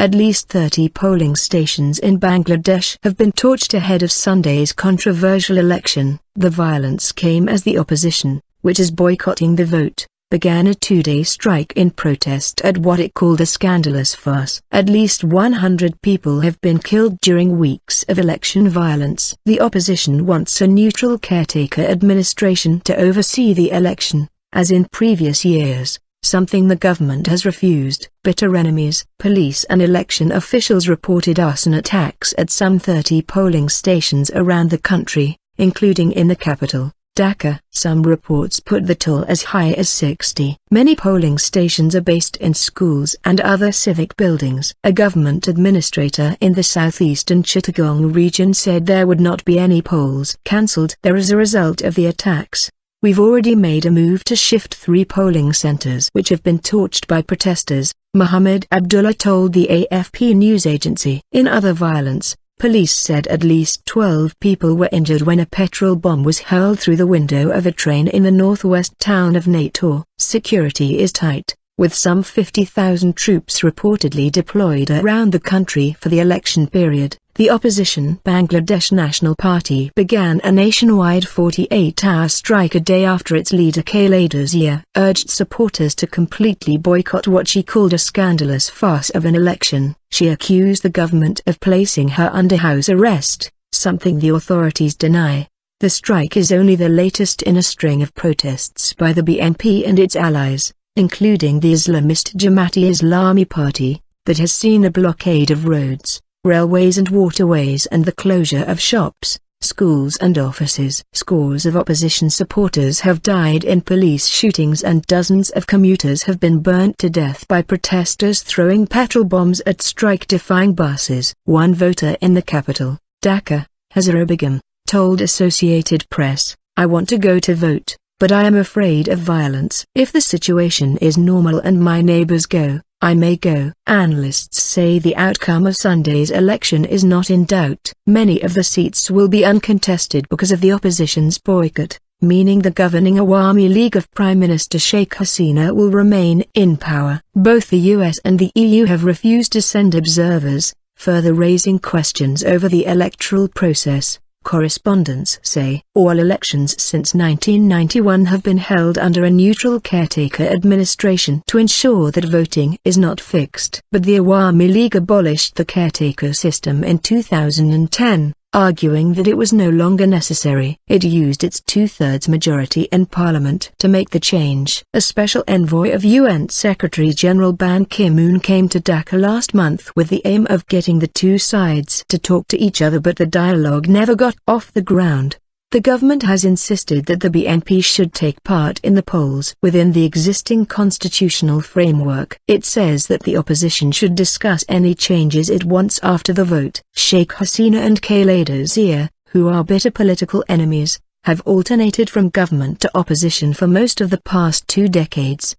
At least 30 polling stations in Bangladesh have been torched ahead of Sunday's controversial election. The violence came as the opposition, which is boycotting the vote, began a two-day strike in protest at what it called a scandalous farce. At least 100 people have been killed during weeks of election violence. The opposition wants a neutral caretaker administration to oversee the election, as in previous years, something the government has refused. Bitter enemies. Police and election officials reported arson attacks at some 30 polling stations around the country, including in the capital, Dhaka. Some reports put the toll as high as 60. Many polling stations are based in schools and other civic buildings. A government administrator in the southeastern Chittagong region said there would not be any polls cancelled there as a result of the attacks. We've already made a move to shift 3 polling centers which have been torched by protesters, Muhammad Abdullah told the AFP news agency. In other violence, police said at least 12 people were injured when a petrol bomb was hurled through the window of a train in the northwest town of Nator. Security is tight, with some 50,000 troops reportedly deployed around the country for the election period. The opposition Bangladesh National Party began a nationwide 48-hour strike a day after its leader Khaleda Zia urged supporters to completely boycott what she called a scandalous farce of an election. She accused the government of placing her under house arrest, something the authorities deny. The strike is only the latest in a string of protests by the BNP and its allies, including the Islamist Jamaat-e-Islami Party, that has seen a blockade of roads, railways and waterways and the closure of shops, schools and offices. Scores of opposition supporters have died in police shootings and dozens of commuters have been burnt to death by protesters throwing petrol bombs at strike-defying buses. One voter in the capital, Dhaka, Hazara Begum, told Associated Press, "I want to go to vote, but I am afraid of violence. If the situation is normal and my neighbors go, I may go." Analysts say the outcome of Sunday's election is not in doubt. Many of the seats will be uncontested because of the opposition's boycott, meaning the governing Awami League of Prime Minister Sheikh Hasina will remain in power. Both the US and the EU have refused to send observers, further raising questions over the electoral process. Correspondents say all elections since 1991 have been held under a neutral caretaker administration to ensure that voting is not fixed. But the Awami League abolished the caretaker system in 2010, arguing that it was no longer necessary. It used its two-thirds majority in parliament to make the change. A special envoy of UN Secretary-General Ban Ki-moon came to Dhaka last month with the aim of getting the two sides to talk to each other, but the dialogue never got off the ground. The government has insisted that the BNP should take part in the polls within the existing constitutional framework. It says that the opposition should discuss any changes it wants after the vote. Sheikh Hasina and Khaleda Zia, who are bitter political enemies, have alternated from government to opposition for most of the past 2 decades.